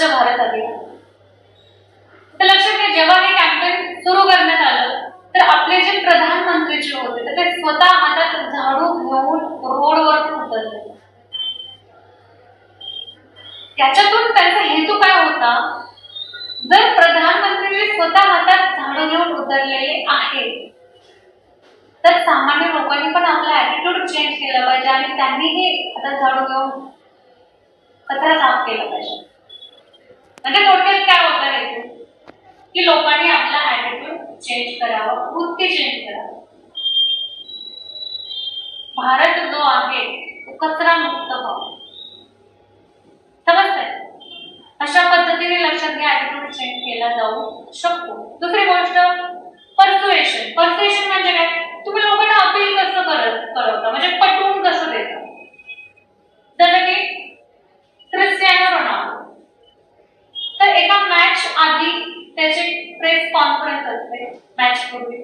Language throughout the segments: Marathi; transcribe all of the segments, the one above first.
स्वच्छ भारत अभियान. तर लक्षात घ्या, जेव्हा हे कॅम्पेन सुरू करण्यात आलं तर आपले जे प्रधानमंत्री जे होते तर ते स्वतः हातात झाडू घेऊन रोडवर उतरले. त्याच्यातून त्यांचा हेतू काय होता? जर प्रधानमंत्री स्वतः हातात झाडू घेऊन उतरलेले आहेत तर सामान्य लोकांनी पण आपला ॲटिट्यूड चेंज केला पाहिजे आणि त्यांनीही आता झाडू घेऊन कचरा साफ केला पाहिजे. म्हणजे थोडक्यात काय होतं हेतू की लोकांनी आपला ॲटिट्यूड चेंज करावं, वृत्ती चेंज करावं. भारत जो आहे तो कचरा मुक्त व्हावा. समजतंय? अशा पद्धतीने लक्षात घ्या ॲटिट्यूड चेंज केला जाऊ शकतो. दुसरी गोष्ट पर्सुएशन. पर्सुएशन म्हणजे काय? तुम्ही लोकांना अपील कसं करता, म्हणजे पटवून कसं देता. जसं की क्रिस्टियानो रोनाल्डो, तर एका मॅच आधी त्याची प्रेस कॉन्फरन्स असते मॅच पूर्वी,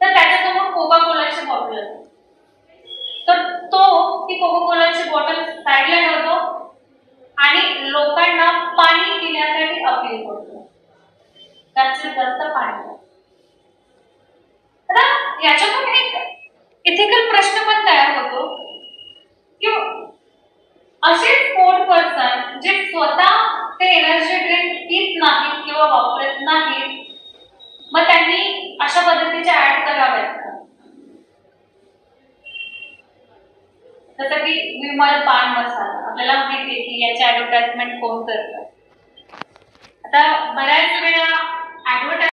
तर त्याच्यासमोर कोका कोलाची बॉटल असते. तर तो ती कोका कोलाची बॉटल साईडला ठेवतो आणि लोकांना पाणी पिण्यासाठी अपील करतो. जास्तीत जास्त पाणी. आता याच्यातून एक इथिकल प्रश्न पण तयार होतो की असे स्पोर्ट पर्सन जे स्वतः ते एनर्जी ड्रिंक पीत नाहीत किंवा वापरत नाहीत, मग त्यांनी अशा पद्धतीचे ऍड कराव्यात का? जसं की विमल पान मसाला, आपल्याला माहिती आहे की याचे ऍडव्हर्टाइजमेंट कोण करतात. आता बऱ्याच वेळा ऍडव्हर्टाइज